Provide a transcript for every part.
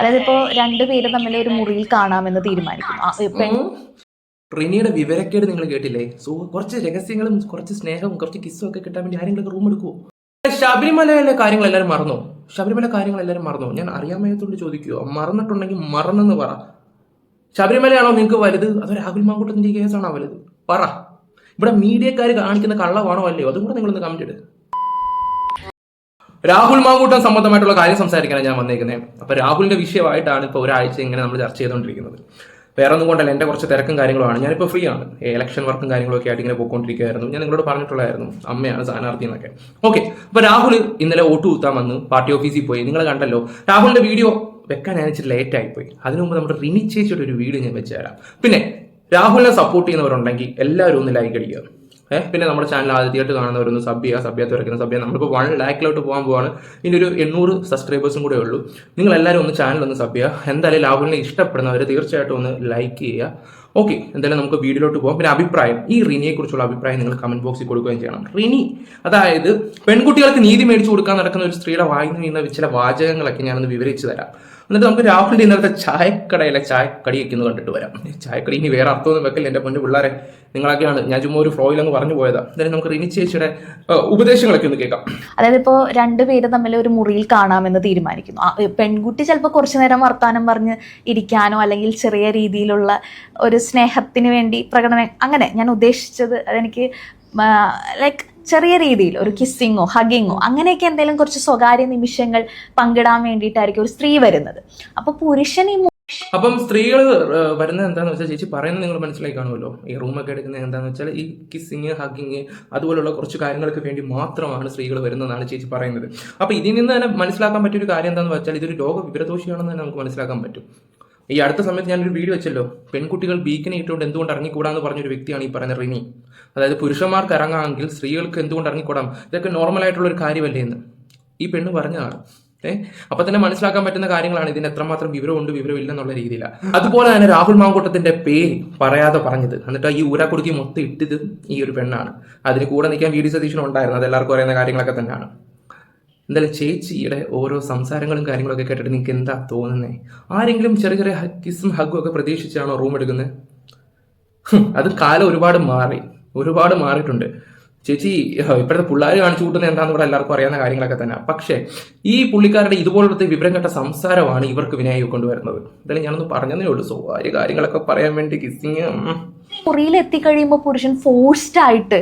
അതായത് ഇപ്പോൾ രണ്ടുപേര് തമ്മിൽ ഒരു മുറിയിൽ കാണാമെന്ന് തീരുമാനിക്കുന്നു. റിനിയുടെ വിവരക്കേട് നിങ്ങൾ കേട്ടില്ലേ? സോ കുറച്ച് രഹസ്യങ്ങളും കുറച്ച് സ്നേഹവും കുറച്ച് കിസ്സും ഒക്കെ കിട്ടാൻ വേണ്ടി ആരെങ്കിലും റൂം എടുക്കുമോ? ശബരിമലയിലെ കാര്യങ്ങൾ എല്ലാവരും മറന്നോ? ശബരിമല കാര്യങ്ങൾ എല്ലാവരും മറന്നോ? ഞാൻ അറിയാമയത്തോണ്ട് ചോദിക്കുവോ? മറന്നിട്ടുണ്ടെങ്കിൽ മറന്നെന്ന് പറ. ശബരിമലയാണോ നിങ്ങൾക്ക് വലുത്, അതോ രാഹുൽ മാങ്കൂട്ടത്തിന്റെ കേസാണോ വലുത്? പറ. ഇവിടെ മീഡിയക്കാർ കാണിക്കുന്ന കള്ളമാണോ അല്ലയോ? അതും കൂടെ നിങ്ങളൊന്ന് കമന്റ് ഇട്. രാഹുൽ മാങ്കൂട്ടം സംബന്ധമായിട്ടുള്ള കാര്യം സംസാരിക്കാനാണ് ഞാൻ വന്നേക്കുന്നത്. അപ്പൊ രാഹുലിന്റെ വിഷയമായിട്ടാണ് ഇപ്പൊ ഒരാഴ്ച ഇങ്ങനെ നമ്മൾ ചർച്ച ചെയ്തുകൊണ്ടിരിക്കുന്നത്. വേറെ ഒന്നും കൊണ്ടല്ല, എന്റെ കുറച്ച് തിരക്കും കാര്യങ്ങളുമാണ്. ഞാനിപ്പോൾ ഫ്രീ ആണ്. ഇലക്ഷൻ വർക്കും കാര്യങ്ങളൊക്കെ ആയിട്ട് ഇങ്ങനെ പോയിക്കൊണ്ടിരിക്കുകയായിരുന്നു. ഞാൻ നിങ്ങളോട് പറഞ്ഞിട്ടുള്ളായിരുന്നു അമ്മയാണ് സ്ഥാനാർത്ഥി എന്നൊക്കെ. ഓക്കെ, അപ്പൊ രാഹുൽ ഇന്നലെ വോട്ട് കുത്താൻ വന്നു, പാർട്ടി ഓഫീസിൽ പോയി. നിങ്ങൾ കണ്ടല്ലോ, രാഹുലിന്റെ വീഡിയോ വെക്കാൻ അയച്ചിട്ട് ലേറ്റ് ആയിപ്പോയി. അതിനു മുമ്പ് നമ്മുടെ റിനി ചേച്ചിയുടെ ഒരു വീഡിയോ ഞാൻ വെച്ച് തരാം. പിന്നെ രാഹുലിനെ സപ്പോർട്ട് ചെയ്യുന്നവരുണ്ടെങ്കിൽ എല്ലാവരും ഒന്ന് ലൈക്ക് അടിക്കുക. പിന്നെ നമ്മുടെ ചാനൽ ആദ്യമായിട്ട് കാണുന്നവരൊന്ന് സബ് ചെയ്യാത്തവരൊക്കെ സബ് ചെയ്യുക. നമ്മളിപ്പോൾ 1 ലാഖിലോട്ട് പോകാൻ പോവാണ്. ഇനി ഒരു 800 സബ്സ്ക്രൈബേഴ്സും കൂടെ ഉള്ളൂ. നിങ്ങൾ എല്ലാവരും ഒന്ന് ചാനൽ ഒന്ന് സബ് ചെയ്യുക. എന്തായാലും രാഹുലിനെ ഇഷ്ടപ്പെടുന്നവർ തീർച്ചയായിട്ടും ഒന്ന് ലൈക്ക് ചെയ്യുക. ഓക്കെ, എന്തായാലും നമുക്ക് വീഡിയോയിലോട്ട് പോകാം. പിന്നെ അഭിപ്രായം, ഈ റിനിയെ കുറിച്ചുള്ള അഭിപ്രായം നിങ്ങൾ കമന്റ് ബോക്സിൽ കൊടുക്കുകയും ചെയ്യണം. റിനി, അതായത് പെൺകുട്ടികൾക്ക് നീതി മേടിച്ചു കൊടുക്കാൻ നടക്കുന്ന ഒരു സ്ത്രീയുടെ വായിന്ന് വീഴുന്ന ചില വാചകങ്ങളൊക്കെ ഞാനൊന്ന് വിവരിച്ചു തരാം. എന്നിട്ട് നമുക്ക് രാഹുലിന്റെ ഇന്നത്തെ ചായക്കടയിലെ ചായക്കടി വെക്കുന്നത് കണ്ടിട്ട് വരാം. ചായക്കടി ഇനി വേറെ അർത്ഥമൊന്നും വെക്കില്ല എന്റെ പൊന്നു പിള്ളേരെ, നിങ്ങളൊക്കെയാണ്. ഞാൻ ചുമ്മാ ഒരു ഫ്ലോയിൽ അങ്ങ് പറഞ്ഞു പോയതാ. എന്തായാലും നമുക്ക് റിനി ചേച്ചിയുടെ ഉപദേശങ്ങളൊക്കെ ഒന്ന് കേൾക്കാം. അതായത് ഇപ്പോൾ രണ്ടുപേര് തമ്മിൽ ഒരു മുറിയിൽ കാണാമെന്ന് തീരുമാനിക്കുന്നു. പെൺകുട്ടി ചിലപ്പോൾ കുറച്ചു നേരം വർത്താനം പറഞ്ഞ് ഇരിക്കാനോ അല്ലെങ്കിൽ ചെറിയ രീതിയിലുള്ള ഒരു സ്നേഹത്തിന് വേണ്ടി അങ്ങനെ ഞാൻ ഉദ്ദേശിച്ചത് അതെനിക്ക് ലൈക്ക് ചെറിയ രീതിയിൽ ഒരു കിസ്സിങ്ങോ ഹഗിങ്ങോ അങ്ങനെയൊക്കെ എന്തെങ്കിലും കുറച്ച് സ്വകാര്യ നിമിഷങ്ങൾ പങ്കിടാൻ വേണ്ടിയിട്ടായിരിക്കും ഒരു സ്ത്രീ വരുന്നത്. അപ്പൊ പുരുഷൻ അപ്പം സ്ത്രീകൾ വരുന്നത് എന്താണെന്ന് വെച്ചാൽ, ചേച്ചി പറയുന്നത് നിങ്ങൾ മനസ്സിലാക്കി കാണുമല്ലോ. ഈ റൂമൊക്കെ എടുക്കുന്നത് എന്താണെന്ന് വെച്ചാൽ ഈ കിസ്സിങ് ഹഗിങ് അതുപോലുള്ള കുറച്ച് കാര്യങ്ങൾക്ക് വേണ്ടി മാത്രമാണ് സ്ത്രീകൾ വരുന്നതെന്നാണ് ചേച്ചി പറയുന്നത്. അപ്പൊ ഇതിൽ നിന്ന് തന്നെ മനസ്സിലാക്കാൻ പറ്റിയൊരു കാര്യം എന്താണെന്ന് വെച്ചാൽ, ഇതൊരു ലോക വിവരദോഷിയാണെന്ന് തന്നെ നമുക്ക് മനസ്സിലാക്കാൻ പറ്റും. ഈ അടുത്ത സമയത്ത് ഞാനൊരു വീഡിയോ വെച്ചല്ലോ, പെൺകുട്ടികൾ ബീക്കിനെ ഇട്ടുകൊണ്ട് എന്തുകൊണ്ട് ഇറങ്ങിക്കൂടാന്ന് പറഞ്ഞൊരു വ്യക്തിയാണ് ഈ പറയുന്ന റിനി. അതായത് പുരുഷന്മാർക്ക് ഇറങ്ങാമെങ്കിൽ സ്ത്രീകൾക്ക് എന്തുകൊണ്ട് ഇറങ്ങിക്കൂടാം, ഇതൊക്കെ നോർമൽ ആയിട്ടുള്ള ഒരു കാര്യമല്ലേ എന്ന് ഈ പെണ്ണ് പറഞ്ഞതാണ്. അപ്പൊ തന്നെ മനസ്സിലാക്കാൻ പറ്റുന്ന കാര്യങ്ങളാണ്. ഇതിന് എത്രമാത്രം വിവരമുണ്ട് വിവരമില്ലെന്നുള്ള രീതിയിലാണ്. അതുപോലെ തന്നെ രാഹുൽ മാങ്കൂട്ടത്തിന്റെ പേര് പറയാതെ പറഞ്ഞത്, എന്നിട്ട് ഈ ഊരാക്കുടുക്കി മൊത്തം ഇട്ടത് ഈ ഒരു പെണ്ണാണ്. അതിന് കൂടെ നിൽക്കാൻ വി ഡി സതീശനും ഉണ്ടായിരുന്നു. അത് എല്ലാവർക്കും അറിയുന്ന കാര്യങ്ങളൊക്കെ തന്നെയാണ്. എന്തായാലും ചേച്ചിയുടെ ഓരോ സംസാരങ്ങളും കാര്യങ്ങളൊക്കെ കേട്ടിട്ട് നിങ്ങൾക്ക് എന്താ തോന്നുന്നത്? ആരെങ്കിലും ചെറിയ ചെറിയ കിസ്സും ഹഗ്ഗും ഒക്കെ പ്രതീക്ഷിച്ചാണോ റൂം എടുക്കുന്നത്? അത് കാലം ഒരുപാട് മാറിയിട്ടുണ്ട്. ചേച്ചി ഇപ്പോഴത്തെ പിള്ളേർ കാണിച്ചു കൂട്ടുന്നത് എന്താണെന്ന് ഇവിടെ എല്ലാവർക്കും അറിയാവുന്ന കാര്യങ്ങളൊക്കെ തന്നെ. പക്ഷേ ഈ പുള്ളിക്കാരുടെ ഇതുപോലത്തെ വിവരം കേട്ട സംസാരമാണ് ഇവർക്ക് വിനയായി കൊണ്ടുവരുന്നത്. എന്തായാലും ഞാനൊന്ന് പറഞ്ഞതേ ഉള്ളൂ. സ്വകാര്യ കാര്യങ്ങളൊക്കെ പറയാൻ വേണ്ടി കിസ്സിങ്. മുറിയിൽ എത്തിക്കഴിയുമ്പോൾ പുരുഷൻ ഫോഴ്സ്ഡ് ആയിട്ട്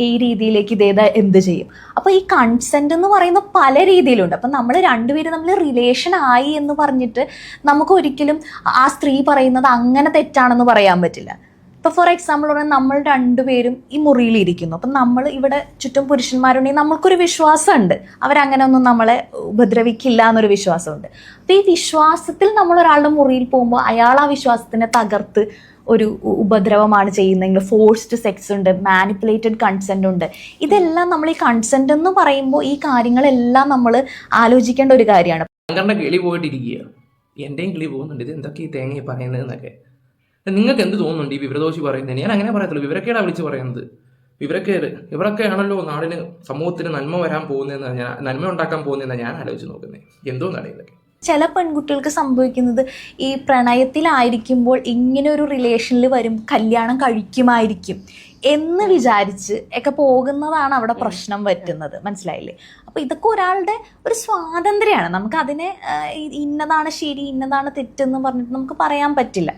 ഈ രീതിയിലേക്ക് ഇതേതാ എന്ത് ചെയ്യും? അപ്പൊ ഈ കൺസെന്റ് എന്ന് പറയുന്ന പല രീതിയിലുണ്ട്. അപ്പൊ നമ്മൾ രണ്ടുപേരും തമ്മിൽ റിലേഷൻ ആയി എന്ന് പറഞ്ഞിട്ട് നമുക്ക് ഒരിക്കലും ആ സ്ത്രീ പറയുന്നത് അങ്ങനെ തെറ്റാണെന്ന് പറയാൻ പറ്റില്ല. ഇപ്പൊ ഫോർ എക്സാമ്പിൾ പറഞ്ഞാൽ നമ്മൾ രണ്ടുപേരും ഈ മുറിയിൽ ഇരിക്കുന്നു. അപ്പം നമ്മൾ ഇവിടെ ചുറ്റും പുരുഷന്മാരുണ്ടെങ്കിൽ നമ്മൾക്കൊരു വിശ്വാസമുണ്ട്, അവരങ്ങനെ ഒന്നും നമ്മളെ ഉപദ്രവിക്കില്ല എന്നൊരു വിശ്വാസമുണ്ട്. അപ്പൊ ഈ വിശ്വാസത്തിൽ നമ്മൾ ഒരാളുടെ മുറിയിൽ പോകുമ്പോൾ അയാൾ ആ വിശ്വാസത്തിനെ തകർത്ത് ഒരു ഉപദ്രവമാണ് ചെയ്യുന്നതെങ്കിൽ ഫോഴ്സ്ഡ് സെക്സ് ഉണ്ട്, മാനിപ്പുലേറ്റഡ് കൺസെന്റ് ഉണ്ട്. ഇതെല്ലാം നമ്മൾ ഈ കൺസെന്റ് എന്ന് പറയുമ്പോൾ ഈ കാര്യങ്ങളെല്ലാം നമ്മൾ ആലോചിക്കേണ്ട ഒരു കാര്യമാണ്. കിളി പോയിട്ടിരിക്കുക, എന്റെയും കിളി പോകുന്നുണ്ട്. ഇത് എന്തൊക്കെ ഈ തേങ്ങ പറയുന്നതെന്നൊക്കെ നിങ്ങൾക്ക് എന്ത് തോന്നുന്നുണ്ട് ഈ വിവരദോഷി പറയുന്നത്? ഞാൻ അങ്ങനെ പറയത്തുള്ളൂ. വിവരക്കേടാ വിളിച്ച് പറയുന്നത്. വിവരക്കേട് ഇവരൊക്കെയാണല്ലോ നാടിന് സമൂഹത്തിന് നന്മ വരാൻ പോകുന്നതെന്ന് നന്മ ഉണ്ടാക്കാൻ പോകുന്നതെന്നാണ് ഞാൻ ആലോചിച്ച് നോക്കുന്നത്. എന്തോന്നാണ് ഇതൊക്കെ? ചില പെൺകുട്ടികൾക്ക് സംഭവിക്കുന്നത് ഈ പ്രണയത്തിലായിരിക്കുമ്പോൾ ഇങ്ങനെ ഒരു റിലേഷനിൽ വരും, കല്യാണം കഴിക്കുമായിരിക്കും എന്ന് വിചാരിച്ച് ഒക്കെ പോകുന്നതാണ് അവിടെ പ്രശ്നം പറ്റുന്നത്. മനസ്സിലായില്ലേ? അപ്പൊ ഇതൊക്കെ ഒരാളുടെ ഒരു സ്വാതന്ത്ര്യമാണ്. നമുക്ക് അതിനെ ഇന്നതാണ് ശരി ഇന്നതാണ് തെറ്റെന്ന് പറഞ്ഞിട്ട് നമുക്ക് പറയാൻ പറ്റില്ല.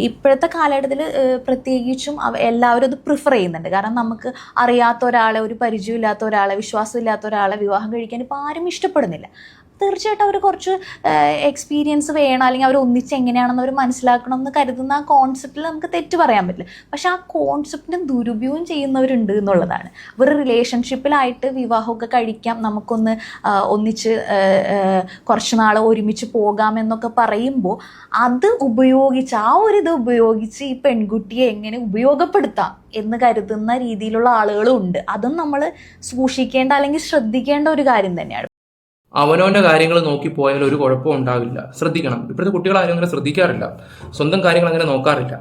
ഇപ്പോഴത്തെ കാലഘട്ടത്തിൽ പ്രത്യേകിച്ചും എല്ലാവരും അത് പ്രിഫർ ചെയ്യുന്നുണ്ട്. കാരണം നമുക്ക് അറിയാത്ത ഒരാളെ, ഒരു പരിചയമില്ലാത്ത ഒരാളെ, വിശ്വാസമില്ലാത്ത ഒരാളെ വിവാഹം കഴിക്കാൻ ഇപ്പോൾ ആരും ഇഷ്ടപ്പെടുന്നില്ല. തീർച്ചയായിട്ടും അവർ കുറച്ച് എക്സ്പീരിയൻസ് വേണം, അല്ലെങ്കിൽ അവർ ഒന്നിച്ച് എങ്ങനെയാണെന്ന് അവർ മനസ്സിലാക്കണം എന്ന് കരുതുന്ന ആ കോൺസെപ്റ്റിൽ നമുക്ക് തെറ്റ് പറയാൻ പറ്റില്ല. പക്ഷെ ആ കോൺസെപ്റ്റിനെ ദുരുപയോഗം ചെയ്യുന്നവരുണ്ട് എന്നുള്ളതാണ്. ഒരു റിലേഷൻഷിപ്പിലായിട്ട് വിവാഹമൊക്കെ കഴിക്കാം, നമുക്കൊന്ന് ഒന്നിച്ച് കുറച്ച് നാൾ ഒരുമിച്ച് പോകാം എന്നൊക്കെ പറയുമ്പോൾ അത് ഉപയോഗിച്ച് ആ ഒരു ഇത് ഉപയോഗിച്ച് ഈ പെൺകുട്ടിയെ എങ്ങനെ ഉപയോഗപ്പെടുത്താം എന്ന് കരുതുന്ന രീതിയിലുള്ള ആളുകളും ഉണ്ട്. അതും നമ്മൾ സൂക്ഷിക്കേണ്ട അല്ലെങ്കിൽ ശ്രദ്ധിക്കേണ്ട ഒരു കാര്യം തന്നെയാണ്. അവനവന്റെ കാര്യങ്ങൾ നോക്കി പോയാൽ ഒരു കുഴപ്പവും ഉണ്ടാവില്ല. ശ്രദ്ധിക്കണം. ഇപ്പോഴത്തെ കുട്ടികൾ ആരും അങ്ങനെ ശ്രദ്ധിക്കാറില്ല, സ്വന്തം കാര്യങ്ങൾ അങ്ങനെ നോക്കാറില്ല.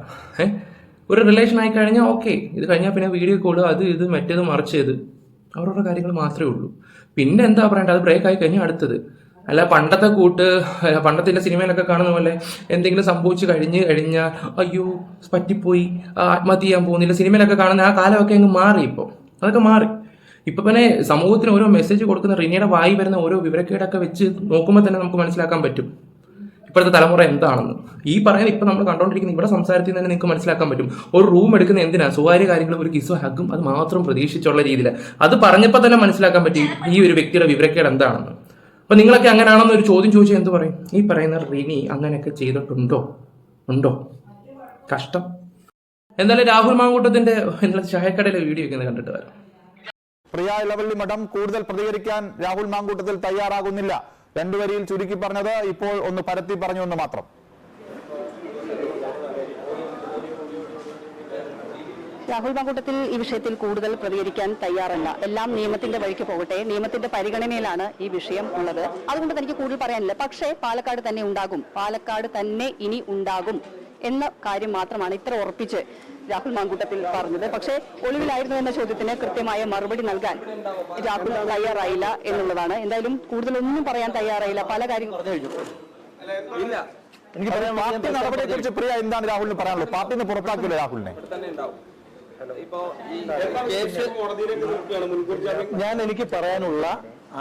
ഒരു റിലേഷൻ ആയി കഴിഞ്ഞാൽ ഓക്കെ, ഇത് കഴിഞ്ഞാൽ പിന്നെ വീഡിയോ കോള് അത് ഇത് മറ്റേത് മറിച്ചത് അവരുടെ കാര്യങ്ങൾ മാത്രമേ ഉള്ളൂ. പിന്നെ എന്താ പറയണ്ടത്? അത് ബ്രേക്ക് ആയി കഴിഞ്ഞാൽ അടുത്തത്. അല്ല പണ്ടത്തെ കൂട്ട് പണ്ടത്തെ സിനിമയിലൊക്കെ കാണുന്ന പോലെ എന്തെങ്കിലും സംഭവിച്ചു കഴിഞ്ഞാൽ അയ്യോ പറ്റിപ്പോയി ആത്മഹത്യ ചെയ്യാൻ പോകുന്നില്ല സിനിമയിലൊക്കെ കാണുന്ന ആ കാലമൊക്കെ അങ്ങ് മാറി. ഇപ്പോൾ അതൊക്കെ മാറി. ഇപ്പൊ പിന്നെ സമൂഹത്തിന് ഓരോ മെസ്സേജ് കൊടുക്കുന്ന റിനിയുടെ വായി വരുന്ന ഓരോ വിവരക്കേടൊക്കെ വെച്ച് നോക്കുമ്പോൾ തന്നെ നമുക്ക് മനസ്സിലാക്കാൻ പറ്റും ഇപ്പോഴത്തെ തലമുറ എന്താണെന്ന്. ഈ പറയുന്നത് ഇപ്പൊ നമ്മൾ കണ്ടോണ്ടിരിക്കുന്ന ഇവിടെ സംസാരത്തിൽ തന്നെ നിങ്ങൾക്ക് മനസ്സിലാക്കാൻ പറ്റും. ഒരു റൂം എടുക്കുന്ന എന്തിനാ? സ്വകാര്യ കാര്യങ്ങളും ഒരു കിസ്സും ഹഗ്ഗും അത് മാത്രം പ്രതീക്ഷിച്ചുള്ള രീതിയിൽ അത് പറഞ്ഞപ്പോൾ തന്നെ മനസ്സിലാക്കാൻ പറ്റും ഈ ഒരു വ്യക്തിയുടെ വിവരക്കേട് എന്താണെന്ന്. അപ്പൊ നിങ്ങളൊക്കെ അങ്ങനെയാണെന്ന് ഒരു ചോദ്യം ചോദിച്ചാൽ എന്ത് പറയും? ഈ പറയുന്ന റിനി അങ്ങനെയൊക്കെ ഉണ്ടോ? കഷ്ടം. എന്തായാലും രാഹുൽ മാങ്കൂട്ടത്തിന്റെ ഇന്നലെ ചായക്കടയിലെ വീഡിയോ ഒക്കെ കണ്ടിട്ട് വരാം. പ്രിയ ഇളവള്ളി മഠം കൂടുതൽ പ്രതികരിക്കാൻ രാഹുൽ മാങ്കൂട്ടത്തിൽ തയ്യാറാകുന്നില്ല. രണ്ടുവരിയിൽ ചുരുക്കി പറഞ്ഞത് ഇപ്പോൾ ഒന്ന് പരത്തി പറഞ്ഞു എന്ന് മാത്രം. രാഹുൽ മാങ്കൂട്ടത്തിൽ ഈ വിഷയത്തിൽ കൂടുതൽ പ്രതികരിക്കാൻ തയ്യാറല്ല. എല്ലാം നിയമത്തിന്റെ വഴിക്ക് പോകട്ടെ, നിയമത്തിന്റെ പരിഗണനയിലാണ് ഈ വിഷയം ഉള്ളത്. അതുകൊണ്ട് തനിക്ക് കൂടുതൽ പറയാനില്ല. പക്ഷേ പാലക്കാട് തന്നെ ഇനി ഉണ്ടാകും എന്ന കാര്യം മാത്രമാണ് ഇത്ര ഉറപ്പിച്ച് രാഹുൽ മാങ്കൂട്ടത്തിൽ പറഞ്ഞത്. പക്ഷേ ഒളിവിലായിരുന്നു എന്ന ചോദ്യത്തിന് കൃത്യമായ മറുപടി നൽകാൻ രാഹുൽ തയ്യാറായില്ല എന്നുള്ളതാണ്. എന്തായാലും കൂടുതലൊന്നും പറയാൻ തയ്യാറായില്ല. പല കാര്യങ്ങളും എനിക്ക് പറയാം. പാർട്ടി നടപടിയെ കുറിച്ച് പ്രിയ എന്താണ് രാഹുലിന് പറയാനുള്ളത്? പാർട്ടിന്ന് പുറത്താക്കില്ല രാഹുലിനെ. എനിക്ക് പറയാനുള്ള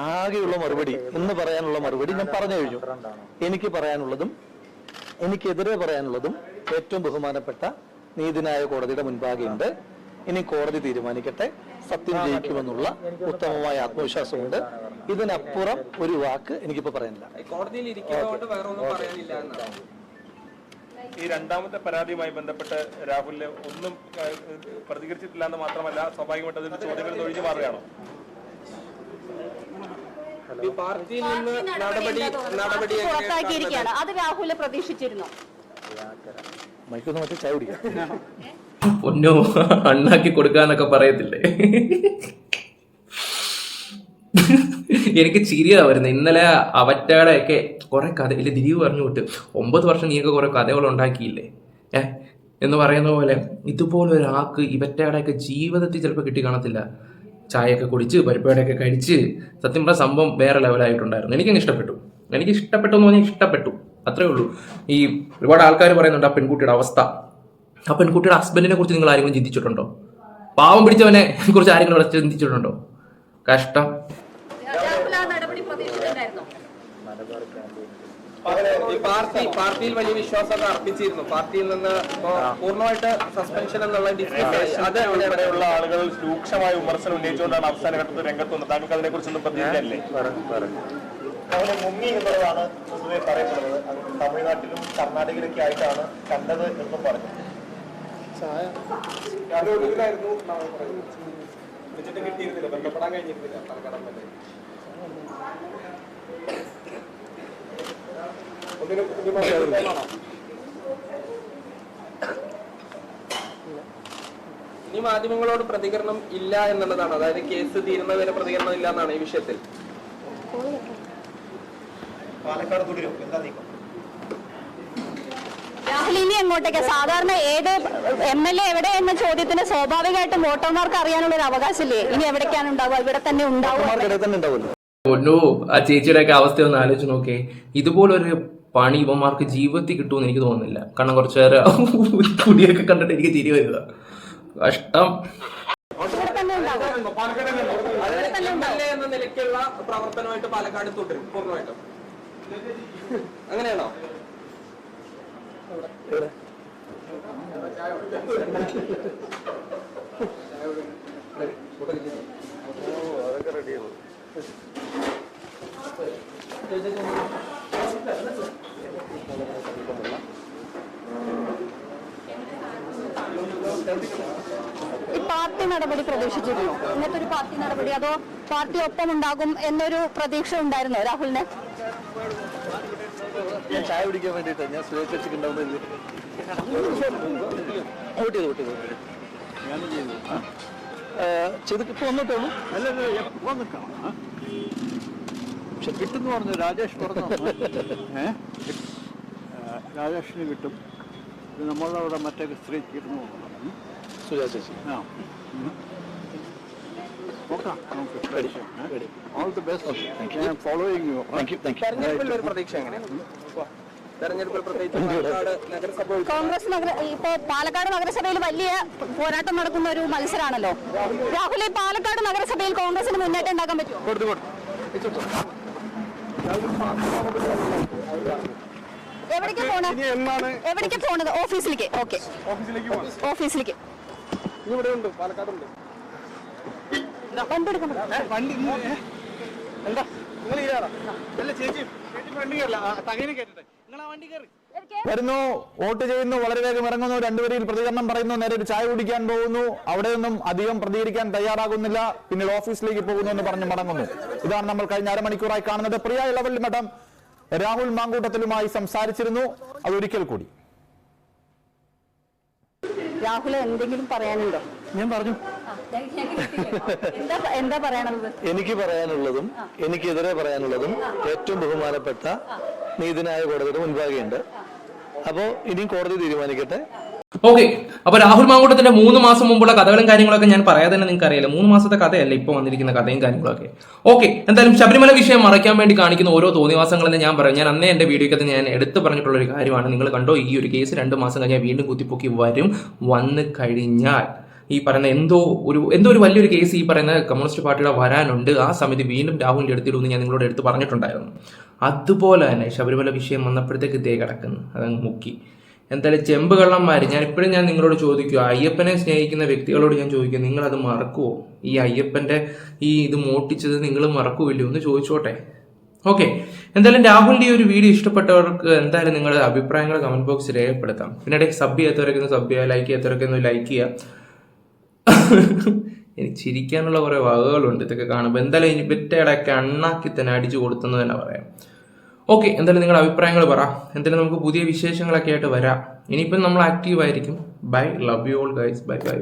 ആകെയുള്ള മറുപടി ഇന്ന് പറയാനുള്ള മറുപടി ഞാൻ പറഞ്ഞു കഴിഞ്ഞു. എനിക്ക് പറയാനുള്ളതും എനിക്കെതിരെ പറയാനുള്ളതും ഏറ്റവും ബഹുമാനപ്പെട്ട നീതിന്യായ കോടതിയുടെ മുൻപാകെയുണ്ട്. ഇനി കോടതി തീരുമാനിക്കട്ടെ. സത്യം ജയിക്കുമെന്നുള്ള ഉത്തമമായ ആത്മവിശ്വാസമുണ്ട്. ഇതിനപ്പുറം ഒരു വാക്ക് എനിക്കിപ്പോ പറയാനില്ല. കോടതിയിൽ ഇരിക്കുന്നതുകൊണ്ട് വേറെ ഒന്നും പറയാനില്ല എന്നാണ്. ഈ രണ്ടാമത്തെ പരാതിയുമായി ബന്ധപ്പെട്ട് രാഹുലിന് ഒന്നും പ്രതികരിച്ചിട്ടില്ല എന്ന് മാത്രമല്ല സ്വാഭാവികമായിട്ട് അതിന്റെ ചോദ്യങ്ങൾ ഒഴിഞ്ഞു മാറുകയാണോ? പാർട്ടിയിൽ നിന്ന് നടപടി പുറത്താക്കിയിരിക്കുകയാണ്. അത് രാഹുല് പ്രതീക്ഷിച്ചിരുന്നു. മൈക്കൊന്ന് മറ്റേ ചായ കുടിക്കാം. പൊന്നോ അണ്ണാക്കി കൊടുക്കാന്നൊക്കെ പറയത്തില്ലേ? എനിക്ക് ചിരിയാ വരുന്നത്. ഇന്നലെ അവറ്റയുടെയൊക്കെ കുറെ കഥ ഇല്ല ദിലീപ് പറഞ്ഞു വിട്ട് 9 വർഷം നീയൊക്കെ കുറെ കഥകൾ ഉണ്ടാക്കിയില്ലേ എന്ന് പറയുന്ന പോലെ ഇതുപോലെ ഒരാൾക്ക് ഇവറ്റയുടെയൊക്കെ ജീവിതത്തിൽ ചിലപ്പോൾ കിട്ടി കാണത്തില്ല. ചായയൊക്കെ കുടിച്ച് പരിപ്പുവടയൊക്കെ കഴിച്ച് സത്യം പറഞ്ഞ സംഭവം വേറെ ലെവലായിട്ടുണ്ടായിരുന്നു. എനിക്കങ്ങ് ഇഷ്ടപ്പെട്ടു എന്ന് പറഞ്ഞാൽ ഇഷ്ടപ്പെട്ടു, അത്രേ ഉള്ളൂ. ഈ ഒരുപാട് ആൾക്കാർ പറയുന്നുണ്ട് ആ പെൺകുട്ടിയുടെ അവസ്ഥ. ആ പെൺകുട്ടിയുടെ ഹസ്ബൻഡിനെ കുറിച്ച് നിങ്ങൾ ആരെങ്കിലും ചിന്തിച്ചിട്ടുണ്ടോ? പാവം പിടിച്ചവനെ കുറിച്ച് ആരെങ്കിലും ഇവിടെ ചിന്തിച്ചിട്ടുണ്ടോ? കഷ്ടം. പാർട്ടിയിൽ വലിയ വിശ്വാസത അർപ്പിച്ചിരുന്നു. പാർട്ടിയിൽ നിന്ന് പൂർണ്ണമായിട്ട് സസ്പെൻഷൻ എന്നുള്ള അത് ഉൾപ്പെടെയുള്ള ആളുകൾ രൂക്ഷമായ വിമർശനം ഉന്നയിച്ചുകൊണ്ടാണ് അവസാന ഘട്ടത്തിൽ രംഗത്ത് വന്നത്. താങ്കൾക്ക് അതിനെ കുറിച്ചൊന്നും പ്രതികരിക്കാനില്ലേ? അവനെ മുങ്ങി എന്നുള്ളതാണ് പൊതുവെ പറയപ്പെടുന്നത്. അത് തമിഴ്നാട്ടിലും കർണാടകയിലൊക്കെ ആയിട്ടാണ് കണ്ടത് എന്നും പറഞ്ഞു. കിട്ടിയിരുന്നില്ല, ബന്ധപ്പെടാൻ കഴിഞ്ഞിരുന്നില്ല. ഇനി മാധ്യമങ്ങളോട് പ്രതികരണം ഇല്ല എന്നുള്ളതാണ്. അതായത് കേസ് തീരുന്നവരെ പ്രതികരണം ഇല്ല എന്നാണ് ഈ വിഷയത്തിൽ. പാലക്കാട് തുടരും. എന്താ നീക്കം? രാഹുൽ ഇനി എങ്ങോട്ടേക്ക്? സാധാരണ ഏത് MLA എവിടെ എന്ന ചോദ്യത്തിന് സ്വാഭാവികമായിട്ടും വോട്ടർമാർക്ക് അറിയാനുള്ള ഒരു അവകാശമില്ലേ? ഇനി എവിടേക്കാണ് ഉണ്ടാവുക? ഇവിടെ തന്നെ ഉണ്ടാവും. ഒന്നോ ആ ചേച്ചിയുടെയൊക്കെ അവസ്ഥ ഒന്ന് ആലോചിച്ച് നോക്കേ. ഇതുപോലൊരു പണി ഇവന്മാർക്ക് ജീവിതത്തിൽ കിട്ടുമെന്ന് എനിക്ക് തോന്നുന്നില്ല. കാരണം കുറച്ചു നേരം കുടിയൊക്കെ കണ്ടിട്ട് എനിക്ക് തിരി വരിക. കഷ്ടം. എന്ന നിലയ്ക്കുള്ള പ്രവർത്തനമായിട്ട് പാലക്കാട് തുടരും പൂർണ്ണമായിട്ടും. അങ്ങനെയാണോ? അതൊക്കെ റെഡിയാണ്. ഈ പാർട്ടി നടപടി പ്രതീക്ഷിച്ചിരുന്നു. ഇന്നത്തെ ഒരു പാർട്ടി നടപടി, അതോ പാർട്ടി ഒപ്പം ഉണ്ടാകും എന്നൊരു പ്രതീക്ഷ ഉണ്ടായിരുന്നോ രാഹുലിന്? ഞാൻ ചായ കുടിക്കാൻ വേണ്ടിട്ട് ഞാൻ സുരക്ഷിക്കുണ്ടാവുന്നില്ല. ചെയ്തിപ്പോ വന്നിട്ടുള്ളൂ. പക്ഷെ കിട്ടുമെന്ന് പറഞ്ഞു രാജേഷ് പറഞ്ഞു. രാജേഷിന് കിട്ടും. നമ്മളവിടെ മറ്റേ സ്ത്രീ കിട്ടുന്നു. സുജാ ചേച്ചി. നോക്കാം നമുക്ക്. All the best. I am following you. തെരഞ്ഞെടുപ്പിൽ ഒരു പ്രതീക്ഷ എങ്ങനെയാണ്? തെരഞ്ഞെടുപ്പിൽ പ്രത്യേകിച്ച് പാലക്കാട് നഗരസഭ കോൺഗ്രസ് ഇപ്പൊ പാലക്കാട് നഗരസഭയിൽ വലിയ പോരാട്ടം നടക്കുന്ന ഒരു മത്സരമാണല്ലോ. രാഹുൽ, ഈ പാലക്കാട് നഗരസഭയിൽ കോൺഗ്രസിന് മുന്നേറ്റം ഉണ്ടാക്കാൻ പറ്റുമോ? എവിടേക്ക് പോണത്? ഓഫീസിലേക്ക്. ഓക്കെ, ഓഫീസിലേക്ക്. ഇവിടെ ഉണ്ട്, പാലക്കാടുണ്ട്. വണ്ടി എന്താ നിങ്ങൾ ഇല്ലാടാ? അല്ല ചേച്ചി വണ്ടി കയറില്ല, തകനെ കേട്ടിട്ട് നിങ്ങൾ ആ വണ്ടി കയറി വരുന്നു, വോട്ട് ചെയ്യുന്നു, വളരെ വേഗം ഇറങ്ങുന്നു, രണ്ടുപേരിൽ പ്രതികരണം പറയുന്നു, നേരെ ഒരു ചായ കുടിക്കാൻ പോകുന്നു, അവിടെ നിന്നും അധികം പ്രതികരിക്കാൻ തയ്യാറാകുന്നില്ല, പിന്നീട് ഓഫീസിലേക്ക് പോകുന്നു എന്ന് പറഞ്ഞ് മടങ്ങുന്നു. ഇതാണ് നമ്മൾ കഴിഞ്ഞ അരമണിക്കൂറായി കാണുന്നത്. പ്രിയ ഇളവള്ളി മഠം രാഹുൽ മാങ്കൂട്ടത്തിലുമായി സംസാരിച്ചിരുന്നു. അതൊരിക്കൽ കൂടി. രാഹുൽ എന്തെങ്കിലും പറയാനുണ്ടോ? ഞാൻ പറഞ്ഞു. എന്താ പറയാനുള്ളത്? എനിക്ക് പറയാനുള്ളതും എനിക്കെതിരെ പറയാനുള്ളതും ഏറ്റവും ബഹുമാനപ്പെട്ട നീതിന്യായ കോടതിയുടെ മുൻപാകെയുണ്ട്. അപ്പോൾ ഇനിയും കോടതി തീരുമാനിക്കട്ടെ. ഓക്കെ, അപ്പൊ രാഹുൽ മാങ്കൂട്ടത്തിന്റെ 3 മാസം മുമ്പുള്ള കഥകളും കാര്യങ്ങളൊക്കെ ഞാൻ പറയാതെ തന്നെ നിങ്ങൾക്ക് അറിയില്ല. 3 മാസത്തെ കഥയല്ല ഇപ്പൊ വന്നിരിക്കുന്ന കഥയും കാര്യങ്ങളൊക്കെ. ഓക്കെ, എന്തായാലും ശബരിമല വിഷയം മറയ്ക്കാൻ വേണ്ടി കാണിക്കുന്ന ഓരോ തോന്നിവാസങ്ങളെന്ന് ഞാൻ പറയും. ഞാൻ അന്നേ എന്റെ വീഡിയോക്കകത്ത് ഞാൻ എടുത്തു പറഞ്ഞിട്ടുള്ള ഒരു കാര്യമാണ്. നിങ്ങൾ കണ്ടോ, ഈ ഒരു കേസ് 2 മാസം കഴിഞ്ഞാൽ വീണ്ടും കുത്തിപ്പൊക്കി വന്നു കഴിഞ്ഞാൽ ഈ പറയുന്ന എന്തോ ഒരു വലിയൊരു കേസ് ഈ പറയുന്ന കമ്മ്യൂണിസ്റ്റ് പാർട്ടിയുടെ വരാനുണ്ട്. ആ സമയത്ത് വീണ്ടും രാഹുലിന്റെ അടുത്തിടുമെന്ന് ഞാൻ നിങ്ങളോട് എടുത്ത് പറഞ്ഞിട്ടുണ്ടായിരുന്നു. അതുപോലെ തന്നെ ശബരിമല വിഷയം വന്നപ്പോഴത്തേക്ക് ഇതേ കിടക്കുന്നു, അതങ്ങ് മുക്കി. എന്തായാലും ചെമ്പ് കള്ളന്മാർ, ഞാൻ നിങ്ങളോട് ചോദിക്കുക, അയ്യപ്പനെ സ്നേഹിക്കുന്ന വ്യക്തികളോട് ഞാൻ ചോദിക്കുക, നിങ്ങളത് മറക്കുമോ? ഈ അയ്യപ്പന്റെ ഇത് മോട്ടിച്ചത് നിങ്ങൾ മറക്കുമില്ലോ എന്ന് ചോദിച്ചോട്ടെ. ഓക്കെ, എന്തായാലും രാഹുലിന്റെ ഈ ഒരു വീഡിയോ ഇഷ്ടപ്പെട്ടവർക്ക് എന്തായാലും നിങ്ങളുടെ അഭിപ്രായങ്ങൾ കമന്റ് ബോക്സിൽ രേഖപ്പെടുത്താം. പിന്നെ സബ് ചെയ്യാത്തവരൊക്കെ സബ് ചെയ്യുക, ലൈക്ക് ചെയ്യാത്തവരൊക്കെ ഒന്ന് ലൈക്ക് ചെയ്യുക. എനിക്ക് ചിരിക്കാനുള്ള കുറെ വകകളുണ്ട് ഇതൊക്കെ കാണുമ്പോൾ. എന്തായാലും ഇനി ബെറ്റടൊക്കെ അണ്ണാക്കി തന്നെ അടിച്ചു കൊടുത്തെന്ന് തന്നെ പറയാം. ഓക്കെ, എന്തായാലും നിങ്ങളുടെ അഭിപ്രായങ്ങൾ പറ. എന്തായാലും നമുക്ക് പുതിയ വിശേഷങ്ങളൊക്കെ ആയിട്ട് വരാം. ഇനിയിപ്പം നമ്മൾ ആക്റ്റീവ് ആയിരിക്കും. Bye, love you all guys, bye by.